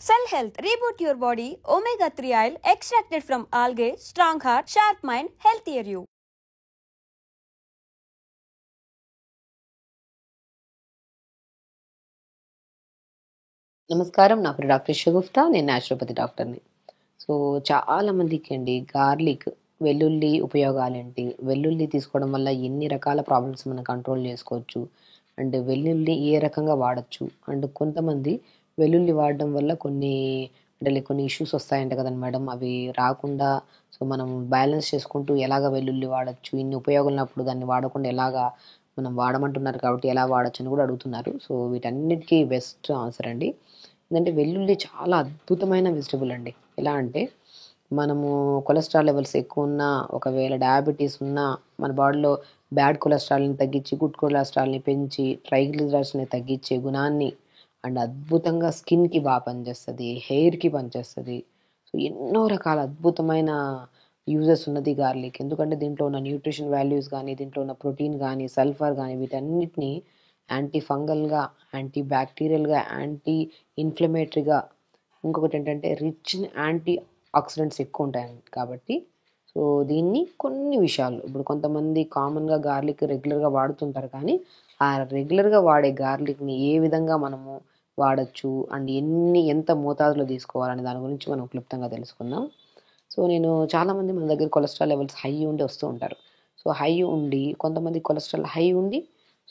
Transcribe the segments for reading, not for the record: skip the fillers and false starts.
Cell Health, reboot your body, omega-3 oil extracted from algae, strong heart, sharp mind, healthier you. నమస్కారం. నా పేరు doctor Shagufta. నేను naturopathy డాక్టర్ని. So చాలా మందికి అండి గార్లిక్, వెల్లుల్లి ఉపయోగాలేంటి, వెల్లుల్లి తీసుకోవడం వల్ల ఎన్ని రకాల ప్రాబ్లమ్స్ మనం కంట్రోల్ చేసుకోవచ్చు, అండ్ వెల్లుల్లి ఏ రకంగా వాడచ్చు, అండ్ కొంతమంది వెల్లుల్లి వాడడం వల్ల కొన్ని ఇష్యూస్ వస్తాయంట కదండి మేడం, అవి రాకుండా సో మనం బ్యాలెన్స్ చేసుకుంటూ ఎలాగ వెల్లుల్లి వాడచ్చు, ఇన్ని ఉపయోగాలు ఉన్నప్పుడు దాన్ని వాడకుండా ఎలాగా మనం వాడమంటున్నారు కాబట్టి ఎలా వాడచ్చు అని కూడా అడుగుతున్నారు. సో వీటన్నిటికీ బెస్ట్ ఆన్సర్ అండి ఏంటంటే వెల్లుల్లి చాలా అద్భుతమైన వెజిటబుల్ అండి. ఎలా అంటే మనము కొలెస్ట్రాల్ లెవెల్స్ ఎక్కువ ఉన్నా, ఒకవేళ డయాబెటీస్ ఉన్నా, మన బాడీలో బ్యాడ్ కొలెస్ట్రాల్ని తగ్గించి గుడ్ కొలెస్ట్రాల్ని పెంచి ట్రైగ్లిజరైడ్స్ని తగ్గించే గుణాన్ని అండ్ అద్భుతంగా స్కిన్కి బాగా పనిచేస్తుంది, హెయిర్కి పనిచేస్తుంది. సో ఎన్నో రకాల అద్భుతమైన యూజెస్ ఉన్నది గార్లిక్. ఎందుకంటే దీంట్లో ఉన్న న్యూట్రిషన్ వాల్యూస్ కానీ, దీంట్లో ఉన్న ప్రోటీన్ కానీ, సల్ఫర్ కానీ వీటన్నిటిని యాంటీ ఫంగల్గా, యాంటీ బ్యాక్టీరియల్గా, యాంటీ ఇన్ఫ్లమేటరీగా, ఇంకొకటి ఏంటంటే రిచ్ యాంటీ ఆక్సిడెంట్స్ ఎక్కువ ఉంటాయి కాబట్టి సో దీన్ని కొన్ని విషయాలు ఇప్పుడు కొంతమంది కామన్గా గార్లిక్ రెగ్యులర్గా వాడుతుంటారు, కానీ ఆ రెగ్యులర్గా వాడే గార్లిక్ని ఏ విధంగా మనము వాడచ్చు అండ్ ఎంత మోతాదులో తీసుకోవాలనే దాని గురించి మనం క్లుప్తంగా తెలుసుకుందాం. సో చాలామంది మన దగ్గర కొలెస్ట్రాల్ లెవెల్స్ హై ఉండి వస్తూ ఉంటారు. సో హై ఉండి కొంతమంది కొలెస్ట్రాల్ హై ఉండి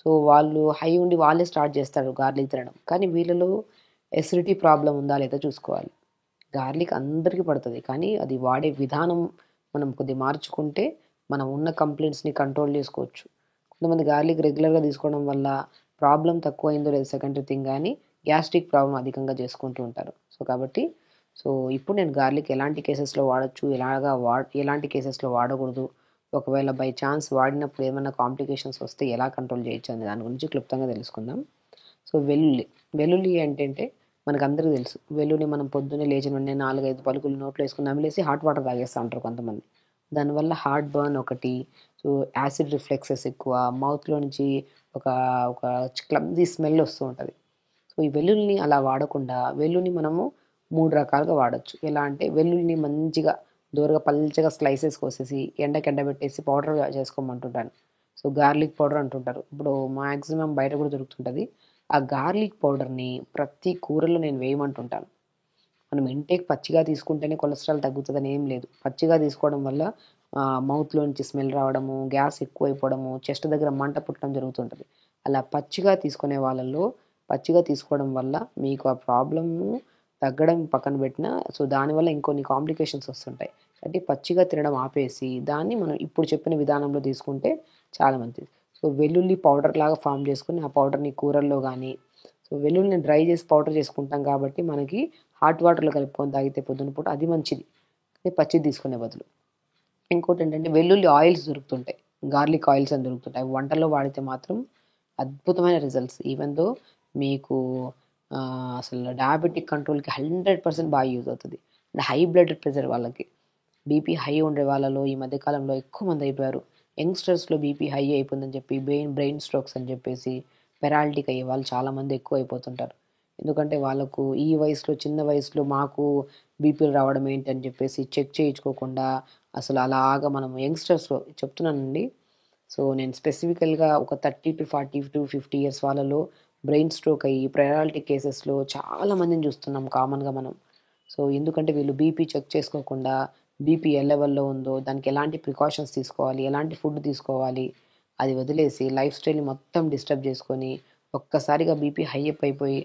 సో వాళ్ళు హై ఉండి వాళ్ళే స్టార్ట్ చేస్తారు గార్లిక్ తినడం, కానీ వీళ్ళలో ఎసిడిటీ ప్రాబ్లం ఉందా లేదా చూసుకోవాలి. గార్లిక్ అందరికీ పడుతుంది, కానీ అది వాడే విధానం మనం కొద్దిగా మార్చుకుంటే మనం ఉన్న కంప్లైంట్స్ని కంట్రోల్ చేసుకోవచ్చు. కొంతమంది గార్లిక్ రెగ్యులర్గా తీసుకోవడం వల్ల ప్రాబ్లం తక్కువ అయిందో లేదు సెకండరీ థింగ్, కానీ గ్యాస్ట్రిక్ ప్రాబ్లం అధికంగా చేసుకుంటూ ఉంటారు. సో కాబట్టి ఇప్పుడు నేను గార్లిక్ ఎలాంటి కేసెస్లో వాడచ్చు, ఎలాంటి కేసెస్లో వాడకూడదు, ఒకవేళ బై ఛాన్స్ వాడినప్పుడు ఏమైనా కాంప్లికేషన్స్ వస్తే ఎలా కంట్రోల్ చేయొచ్చు అనే దాని గురించి క్లుప్తంగా తెలుసుకుందాం. సో వెల్లుల్లి ఏంటంటే మనకు అందరికీ తెలుసు, వెల్లుల్లి మనం పొద్దున్నే లేచిన వెంటనే 4-5 పలుకులు నోట్లో వేసుకుని నమిలేసి హాట్ వాటర్ తాగేస్తూ ఉంటారు కొంతమంది. దానివల్ల హార్ట్ బర్న్ ఒకటి, సో యాసిడ్ రిఫ్లెక్సెస్ ఎక్కువ, మౌత్లో నుంచి ఒక ఒక క్లమ్జీ స్మెల్ వస్తూ ఉంటుంది. సో ఈ వెల్లుల్లిని అలా వాడకుండా వెల్లుల్ని మనము 3 రకాలుగా వాడచ్చు. ఎలా అంటే వెల్లుల్లిని మంచిగా దూరగా పల్చగా స్లైసెస్ కోసేసి ఎండబెట్టేసి పౌడర్ చేసుకోమంటుంటాను. సో గార్లిక్ పౌడర్ అంటుంటారు, ఇప్పుడు మ్యాక్సిమం బయట కూడా దొరుకుతుంటుంది. ఆ గార్లిక్ పౌడర్ని ప్రతి కూరలో నేను వేయమంటుంటాను. మనం ఇంటేక్ పచ్చిగా తీసుకుంటేనే కొలెస్ట్రాల్ తగ్గుతుందని ఏం లేదు. పచ్చిగా తీసుకోవడం వల్ల మౌత్లో నుంచి స్మెల్ రావడము, గ్యాస్ ఎక్కువైపోవడము, చెస్ట్ దగ్గర మంట పుట్టడం జరుగుతుంటుంది. అలా పచ్చిగా తీసుకోవడం వల్ల మీకు ఆ ప్రాబ్లము తగ్గడం పక్కన పెట్టినా సో దానివల్ల ఇంకొన్ని కాంప్లికేషన్స్ వస్తుంటాయి. కాబట్టి పచ్చిగా తినడం ఆపేసి దాన్ని మనం ఇప్పుడు చెప్పిన విధానంలో తీసుకుంటే చాలా మంచిది. సో వెల్లుల్లి పౌడర్ లాగా ఫామ్ చేసుకుని ఆ పౌడర్ని కూరల్లో కానీ, సో వెల్లుల్లిని డ్రై చేసి పౌడర్ చేసుకుంటాం కాబట్టి మనకి హాట్ వాటర్లో కలుపుకొని తాగితే పొద్దున పూట అది మంచిది, అదే పచ్చిది తీసుకునే బదులు. ఇంకోటి ఏంటంటే వెల్లుల్లి ఆయిల్స్ దొరుకుతుంటాయి, గార్లిక్ ఆయిల్స్ అని దొరుకుతుంటాయి. అవి వంటల్లో వాడితే మాత్రం అద్భుతమైన రిజల్ట్స్. ఈవెన్ దో మీకు అసలు డయాబెటిక్ కంట్రోల్కి 100% బాగా యూజ్ అవుతుంది. అండ్ హై బ్లడ్ ప్రెషర్ వాళ్ళకి, బీపీ హై ఉండే వాళ్ళలో ఈ మధ్యకాలంలో ఎక్కువ మంది అయిపోయారు. యంగ్స్టర్స్లో బీపీ హై అయిపోయిందని చెప్పి బ్రెయిన్ స్ట్రోక్స్ అని చెప్పేసి పెరాలిటిక్ అయ్యే వాళ్ళు చాలామంది ఎక్కువ అయిపోతుంటారు. ఎందుకంటే వాళ్ళకు ఈ వయసులో, చిన్న వయసులో మాకు బీపీలు రావడం ఏంటని చెప్పేసి చెక్ చేయించుకోకుండా అసలు అలాగా మనం యంగ్స్టర్స్లో చెప్తున్నానండి. సో నేను స్పెసిఫికల్గా ఒక 30-40-50 ఇయర్స్ వాళ్ళలో బ్రెయిన్ స్ట్రోక్ అయ్యి ప్రయారిటీ కేసెస్లో చాలామందిని చూస్తున్నాం కామన్గా మనం. సో ఎందుకంటే వీళ్ళు బీపీ చెక్ చేసుకోకుండా బీపీ ఏ లెవెల్లో ఉందో, దానికి ఎలాంటి ప్రికాషన్స్ తీసుకోవాలి, ఎలాంటి ఫుడ్ తీసుకోవాలి అది వదిలేసి లైఫ్ స్టైల్ని మొత్తం డిస్టర్బ్ చేసుకొని ఒక్కసారిగా బీపీ హై అప్ అయిపోయి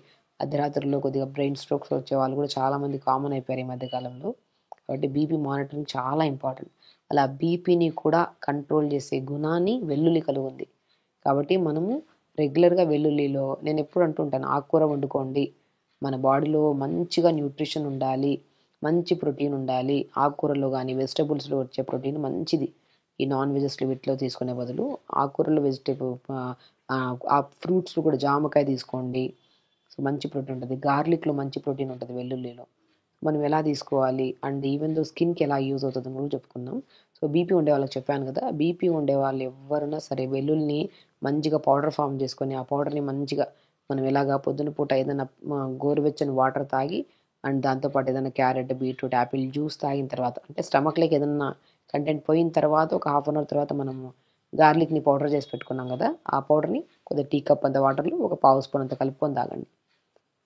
అర్ధరాత్రుల్లో కొద్దిగా బ్రెయిన్ స్ట్రోక్స్ వచ్చే వాళ్ళు కూడా చాలామంది కామన్ అయిపోయారు ఈ మధ్యకాలంలో. కాబట్టి బీపీ మానిటరింగ్ చాలా ఇంపార్టెంట్. అలా బీపీని కూడా కంట్రోల్ చేసే గుణాన్ని వెల్లుల్లి కలిగి ఉంది. కాబట్టి మనము రెగ్యులర్గా వెల్లుల్లిలో నేను ఎప్పుడు అంటుంటాను, ఆకుకూర వండుకోండి, మన బాడీలో మంచిగా న్యూట్రిషన్ ఉండాలి, మంచి ప్రోటీన్ ఉండాలి. ఆకుకూరలో కానీ వెజిటబుల్స్లో వచ్చే ప్రోటీన్ మంచిది. ఈ నాన్ వెజెస్లో వీటిలో తీసుకునే బదులు ఆకుకూరలో ఆ ఫ్రూట్స్లో కూడా జామకాయ తీసుకోండి, సో మంచి ప్రోటీన్ ఉంటుంది. గార్లిక్లో మంచి ప్రోటీన్ ఉంటుంది వెల్లుల్లిలో. మనం ఎలా తీసుకోవాలి అండ్ ఈవెన్ దో స్కిన్కి ఎలా యూజ్ అవుతుందని కూడా చెప్పుకుందాం. సో బీపీ ఉండే వాళ్ళకి చెప్పాను కదా, బీపీ ఉండే వాళ్ళు ఎవరైనా సరే వెల్లుల్లిని మంచిగా పౌడర్ ఫామ్ చేసుకొని ఆ పౌడర్ని మంచిగా మనం ఎలాగా పొద్దున పూట ఏదైనా గోరువెచ్చని వాటర్ తాగి అండ్ దాంతోపాటు ఏదైనా క్యారెట్, బీట్రూట్, యాపిల్ జ్యూస్ తాగిన తర్వాత అంటే స్టమక్‌లోకి ఏదన్నా కంటెంట్ పోయిన తర్వాత ఒక హాఫ్ అన్ అవర్ తర్వాత మనము గార్లిక్‌ని పౌడర్ చేసి పెట్టుకున్నాం కదా! ఆ పౌడర్‌ని కొద్దిగా టీ కప్ అంత వాటర్‌లో ఒక పావు స్పూన్ అంత కలుపుకొని తాగండి.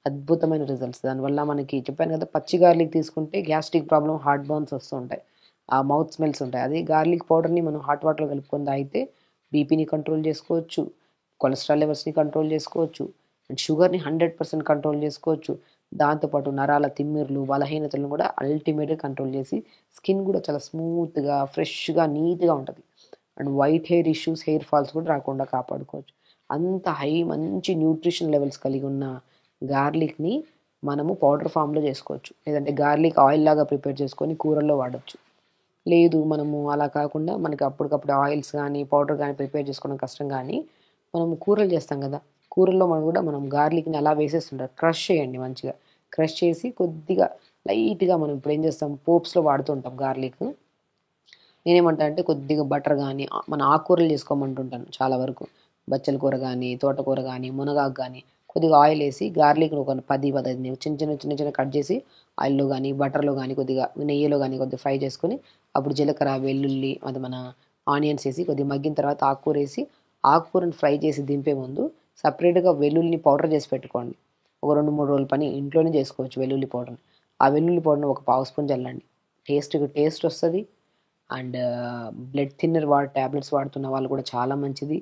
అద్భుతమైన రిజల్ట్స్. దానివల్ల మనకి చెప్పాను కదా! పచ్చి గార్లిక్ తీసుకుంటే గ్యాస్ట్రిక్ ప్రాబ్లమ్, హార్ట్ బర్న్స్ వస్తూ ఉంటాయి. ఆ మౌత్ స్మెల్స్ ఉంటాయి. అదే గార్లిక్ పౌడర్‌ని మనం హాట్ వాటర్‌లో కలుపుకొని తాగితే బీపీని కంట్రోల్ చేసుకోవచ్చు. కొలెస్ట్రాల్ లెవెల్స్‌ని కంట్రోల్ చేసుకోవచ్చు. అండ్ షుగర్‌ని 100% కంట్రోల్ చేసుకోవచ్చు. దాంతో పాటు నరాల తిమ్మిర్లు, బలహీనతలను కూడా అల్టిమేట్‌గా కంట్రోల్ చేసి స్కిన్ కూడా చాలా స్మూత్‌గా, ఫ్రెష్‌గా, నీట్‌గా ఉంటది. And white hair issues, hair falls కూడా రాకుండా కాపాడుకోవచ్చు. అంత మంచి న్యూట్రిషన్ లెవెల్స్ కలిగి ఉన్న గార్లిక్‌ని మనము పౌడర్ ఫామ్‌లో చేసుకోవచ్చు. లేదంటే గార్లిక్ ఆయిల్ లాగా ప్రిపేర్ చేసుకొని కూరల్లో వాడొచ్చు. లేదు మనము అలా కాకుండా మనకి అప్పటికప్పుడు ఆయిల్స్ గానీ, పౌడర్ గానీ ప్రిపేర్ చేసుకోవడం కష్టం గానీ, మనం కూరలు చేస్తాం కదా! కూరల్లో మనం గార్లిక్‌ని అలా వేసేస్తుంటారు. క్రష్ చేయండి మంచిగా. క్రష్ చేసి కొద్దిగా లైట్‌గా మనం ఇప్పుడేం చేస్తాం పోప్స్‌లో వాడుతూ ఉంటాం గార్లిక్. నేనేమంటా అంటే కొద్దిగా బటర్ గానీ, మన ఆకుకూరలు చేసుకోమంటుంటాను చాలా వరకు. బచ్చల కూర గానీ, తోటకూర గానీ, మునగాకు గానీ, కొద్దిగా ఆయిలేసి గార్లిక్‌ని ఒక 10, 15 చిన్న చిన్నగా కట్ చేసి ఆయిల్‌లో గానీ, బటర్‌లో గానీ, కొద్దిగా నెయ్యిలో గానీ కొద్దిగా ఫ్రై చేసుకొని, అప్పుడు జీలకర్ర, వెల్లుల్లి అది మన ఆనియన్స్ ఏసి కొద్దిగా మగ్గిన తర్వాత ఆకుకూరేసి, ఆకుకూరని ఫ్రై చేసి దింపే ముందు సెపరేట్‌గా వెల్లుల్లిని పౌడర్ చేసి పెట్టుకోండి. ఒక 2, 3 రోజుల పని ఇంట్లోనే చేసుకోవచ్చు వెల్లుల్లి పౌడర్‌ని. ఆ వెల్లుల్లి పౌడర్‌ని ఒక పావు స్పూన్ చల్లండి. టేస్టొస్తది. అండ్ బ్లడ్ థిన్నర్ టాబ్లెట్స్ వాడుతున్న వాళ్ళు కూడా చాలా మంచిది.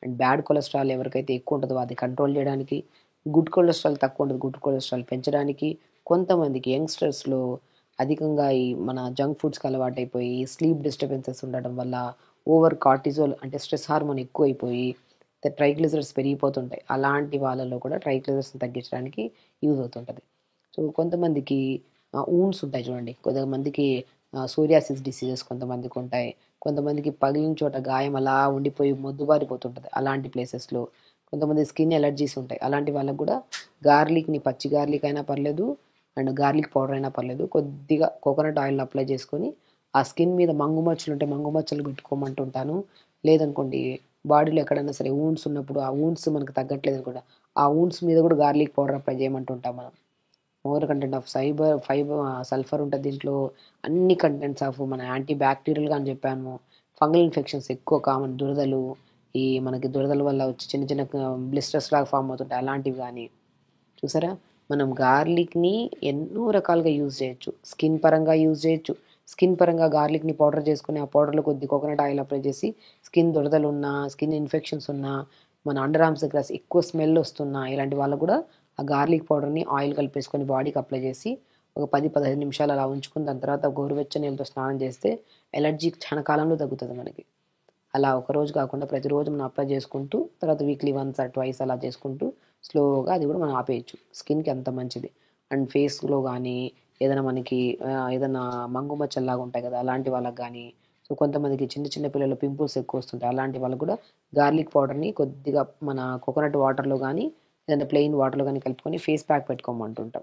అండ్ బ్యాడ్ కొలెస్ట్రాల్ ఎవరికైతే ఎక్కువ ఉంటదో అది కంట్రోల్ చేయడానికి, గుడ్ కొలెస్ట్రాల్ తక్కువ ఉంటది. గుడ్ కొలెస్ట్రాల్ పెంచడానికి, కొంతమందికి యంగ్‌స్టర్స్‌లో అధికంగా ఈ మన జంక్ ఫుడ్స్‌కి అలవాటైపోయి, స్లీప్ డిస్టర్బెన్సెస్ ఉండడం వల్ల, ఓవర్ కార్టిజోల్ అంటే స్ట్రెస్ హార్మోన్ ఎక్కువైపోయి, ట్రైగ్లిజరైడ్స్ పెరిగిపోతుంటాయి. అలాంటి వాళ్ళలో కూడా ట్రైగ్లిజరైడ్స్‌ని తగ్గించడానికి యూజ్ అవుతుంటది. సో, కొంతమందికి వూండ్స్ ఉంటాయి చూడండి. కొంతమందికి సోరియాసిస్ డిసీజెస్ కొంతమందికుంటాయి. కొంతమందికి పగిలిన చోట గాయం అలా ఉండిపోయి మొద్దుబారిపోతుంటది. అలాంటి ప్లేసెస్‌లో. కొంతమంది స్కిన్ ఎలర్జీస్ ఉంటాయి. అలాంటి వాళ్ళకి గూడా గార్లిక్‌ని పచ్చి గార్లిక్ అయినా పర్లేదు, అండ్ గార్లిక్ పౌడర్ అయినా పర్లేదు. కొద్దిగా కోకోనట్ ఆయిల్‌ని అప్లై చేసుకొని, ఆ స్కిన్ మీద మంగు మచ్చలుంటే మంగు మచ్చలు పెట్టుకోమంటుంటాను. లేదనుకోండి బాడీలో ఎక్కడైనా సరే వూండ్స్ ఉన్నప్పుడు, ఆ వూండ్స్ మనకు తగ్గట్లేదనుకోండి, ఆ వూండ్స్ మీద గూడా గార్లిక్ పౌడర్ అప్లై చేయమంటుంటాం మనం. మోర్ కంటెంట్ ఆఫ్ సల్ఫర్ ఉంటది దీంట్లో. అన్ని కంటెంట్స్ ఆఫ్ మన యాంటీ బ్యాక్టీరియల్‌గా అని చెప్పాను. ఫంగల్ ఇన్ఫెక్షన్స్ ఎక్కువ కామన్. దురదలు, ఈ మనకి దురదల వల్ల వచ్చి చిన్న చిన్న బ్లిస్టర్స్ లాగా ఫార్మ్ అవుతుంటాయి. అలాంటివి గానీ చూసారా? మనం గార్లిక్‌ని ఎన్నో రకాలుగా యూజ్ చేయొచ్చు. స్కిన్ పరంగా యూజ్ చేయొచ్చు. స్కిన్ పరంగా గార్లిక్‌ని పౌడర్ చేసుకొని, ఆ పౌడర్‌లో కొద్ది కోకోనట్ ఆయిల్ అప్లై చేసి, స్కిన్ దురదలున్నా, స్కిన్ ఇన్ఫెక్షన్స్ ఉన్నా, మన అండర్ ఆర్మ్స్ దగ్గర ఎక్కువ స్మెల్ వస్తున్నా, ఇలాంటి వాళ్ళకి గూడా ఆ గార్లిక్ పౌడర్‌ని ఆయిల్ కలిపేసుకొని బాడీకి అప్లై చేసి, ఒక 10, 15 నిమిషాలు అలా ఉంచుకొని, దాని తర్వాత గోరువెచ్చని నీళ్ళతో స్నానం చేస్తే ఎలర్జీ క్షణకాలంలో తగ్గుతది మనకి. అలా ఒకరోజు కాకుండా ప్రతిరోజు మనం అప్లై చేసుకుంటూ, తర్వాత వీక్లీ వన్స్ ఆర్ ట్వైస్ అలా చేసుకుంటూ, స్లోగా అది కూడా మనం ఆపేయొచ్చు. స్కిన్‌కి అంత మంచిది. అండ్ ఫేస్‌లో గానీ, ఏదైనా మనకి ఏదన్నా మంగు మచ్చల్లాగా ఉంటాయి కదా! అలాంటి వాళ్ళకి గానీ, సో, కొంతమందికి చిన్న చిన్న పిల్లలు పింపుల్స్ ఎక్కువొస్తుంటాయి. అలాంటి వాళ్ళకి కూడా గార్లిక్ పౌడర్‌ని కొద్దిగా మన కోకోనట్ వాటర్‌లో గానీ, లేదంటే ప్లెయిన్ వాటర్‌లో గానీ కలుపుకొని ఫేస్ ప్యాక్ పెట్టుకోమంటుంటాం.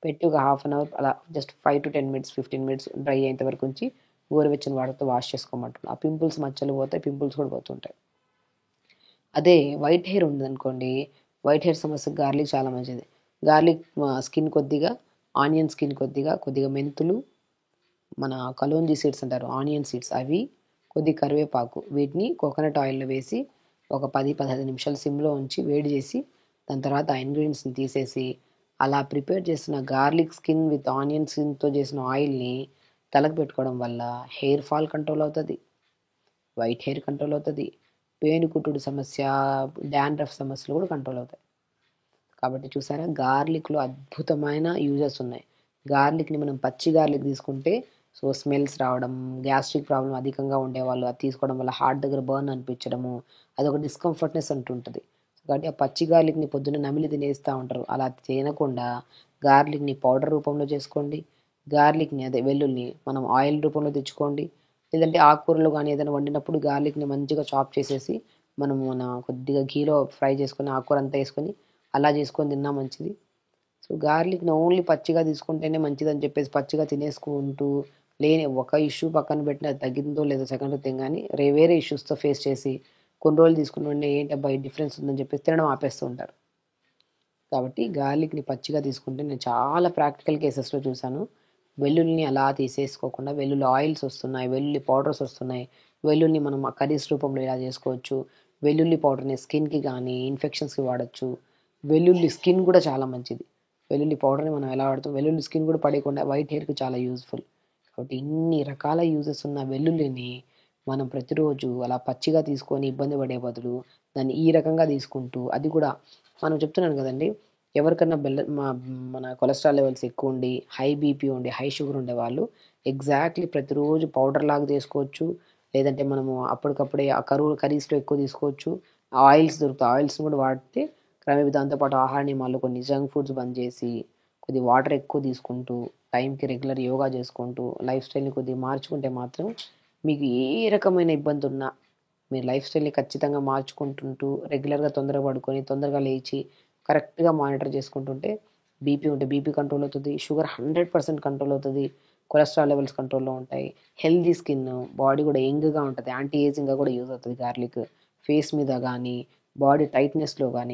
పెట్టి ఒక హాఫ్ అన్ అవర్ అలా జస్ట్ 5-10 మినిట్స్, 15 మినిట్స్ డ్రై అయ్యేంత వరకు ఉంచి, గోరువెచ్చని వాటర్‌తో వాష్ చేసుకోమంటున్నా. ఆ పింపుల్స్ మచ్చలు పోతాయి. పింపుల్స్ కూడా పోతుంటాయి. అదే వైట్ హెయిర్ ఉందనుకోండి, వైట్ హెయిర్ సమస్యకి గార్లిక్ చాలా మంచిది. గార్లిక్ స్కిన్ కొద్దిగా, ఆనియన్ స్కిన్ కొద్దిగా, కొద్దిగా మెంతులు, మన కలోంజీ సీడ్స్ అంటారు. ఆనియన్ సీడ్స్ అవి, కొద్దిగా కరివేపాకు వీటిని కోకోనట్ ఆయిల్‌లో వేసి ఒక 10, 15 నిమిషాలు సిమ్‌లో ఉంచి వేడి చేసి, దాని తర్వాత ఆ ఇంగ్రీడియెంట్స్‌ని తీసేసి, అలా ప్రిపేర్ చేసిన గార్లిక్ స్కిన్ విత్ ఆనియన్ స్కిన్‌తో చేసిన ఆయిల్‌ని తలకు పెట్టుకోవడం వల్ల హెయిర్ ఫాల్ కంట్రోల్ అవుతది. వైట్ హెయిర్ కంట్రోల్ అవుతది. పేనుకుట్టుడు సమస్య, డాండ్రఫ్ సమస్యలు కూడా కంట్రోల్ అవుతాయి. కాబట్టి చూసారా గార్లిక్‌లో అద్భుతమైన యూజెస్ ఉన్నాయి. గార్లిక్‌ని మనం పచ్చి గార్లిక్ తీసుకుంటే సో, స్మెల్స్ రావడం, గ్యాస్ట్రిక్ ప్రాబ్లమ్ అధికంగా ఉండేవాళ్ళు అది తీసుకోవడం వల్ల హార్ట్ దగ్గర బర్న్ అనిపించడము, అదొక డిస్కంఫర్ట్‌నెస్ అంటుంటది. కాబట్టి ఆ పచ్చి గార్లిక్‌ని పొద్దున్నే నమిలి తినేస్తా ఉంటారు. అలా తినకుండా గార్లిక్‌ని పౌడర్ రూపంలో చేసుకోండి. గార్లిక్‌ని అదే వెల్లుల్లిని మనం ఆయిల్ రూపంలో తెచ్చుకోండి. లేదంటే ఆకుకూరలు గానీ ఏదైనా వండినప్పుడు గార్లిక్‌ని మంచిగా చాప్ చేసేసి, మనము కొద్దిగా ఘీలో ఫ్రై చేసుకొని ఆకుకూర అంతా ఏసుకొని అలా చేసుకొని తిన్నా మంచిది. సో, గార్లిక్‌ని ఓన్లీ పచ్చిగా తీసుకుంటేనే మంచిదని చెప్పేసి పచ్చిగా తినేసుకుంటూ, లేని ఒక ఇష్యూ పక్కన పెట్టినా అది తగ్గిందో లేదో సెకండ్ థింగ్ గానీ, వేరే ఇష్యూస్‌తో ఫేస్ చేసి, కొన్ని రోజులు తీసుకున్న వెంటనే ఏంటబ్బా! ఈ డిఫరెన్స్ ఉందని చెప్పేసి తినడం ఆపేస్తూ ఉంటారు. కాబట్టి గార్లిక్‌ని పచ్చిగా తీసుకుంటే నేను చాలా ప్రాక్టికల్ కేసెస్‌లో చూసాను. వెల్లుల్లిని అలా తీసేసుకోకుండా వెల్లుల్లి ఆయిల్స్ వస్తున్నాయి. వెల్లుల్లి పౌడర్స్ వస్తున్నాయి. వెల్లుల్లిని మనం కర్రీస్ రూపంలో ఇలా చేసుకోవచ్చు. వెల్లుల్లి పౌడర్‌ని స్కిన్‌కి గానీ, ఇన్ఫెక్షన్స్‌కి వాడొచ్చు. వెల్లుల్లి స్కిన్ కూడా చాలా మంచిది. వెల్లుల్లి పౌడర్‌ని మనం ఎలా వాడతాం, వెల్లుల్లి స్కిన్ కూడా పడేయకుండా వైట్ హెయిర్‌కి చాలా యూజ్‌ఫుల్. కాబట్టి ఇన్ని రకాల యూజెస్ ఉన్న వెల్లుల్లిని మనం ప్రతిరోజు అలా పచ్చిగా తీసుకొని ఇబ్బంది పడే బదులు, దాన్ని ఈ రకంగా తీసుకుంటూ అది కూడా మనం చెప్తున్నాను కదండీ! ఎవరికన్నా మన కొలెస్ట్రాల్ లెవెల్స్ ఎక్కువుండి, హై బీపీ ఉండి, హై షుగర్ ఉండేవాళ్ళు ఎగ్జాక్ట్‌లీ ప్రతిరోజు పౌడర్‌లాగా చేసుకోవచ్చు. లేదంటే మనము అప్పటికప్పుడే ఆ కర్రీస్‌లో ఎక్కువ తీసుకోవచ్చు. ఆయిల్స్ దొరుకుతాయి. ఆయిల్స్‌ని కూడా వాడితే క్రమేపీ దాంతో పాటు ఆహార నియమాల్లో కొన్ని జంక్ ఫుడ్స్ బంద్ చేసి, కొద్దిగా వాటర్ ఎక్కువ తీసుకుంటూ, టైంకి రెగ్యులర్ యోగా చేసుకుంటూ, లైఫ్ స్టైల్‌ని కొద్దిగా మార్చుకుంటే మాత్రం మీకు ఏ రకమైన ఇబ్బందున్నా మీరు లైఫ్ స్టైల్‌ని ఖచ్చితంగా మార్చుకుంటుంటూ, రెగ్యులర్‌గా తొందరగా పడుకొని, తొందరగా లేచి, కరెక్ట్‌గా మానిటర్ చేసుకుంటుంటే బీపీ ఉంటే బీపీ కంట్రోల్ అవుతది. షుగర్ 100% కంట్రోల్ అవుతది. కొలెస్ట్రాల్ లెవెల్స్ కంట్రోల్‌లో ఉంటాయి. హెల్తీ స్కిన్, బాడీ కూడా యంగ్‌గా ఉంటది. యాంటీ ఏజింగ్‌గా కూడా యూజ్ అవుతది గార్లిక్. ఫేస్ మీద గానీ, బాడీ టైట్‌నెస్‌లో గానీ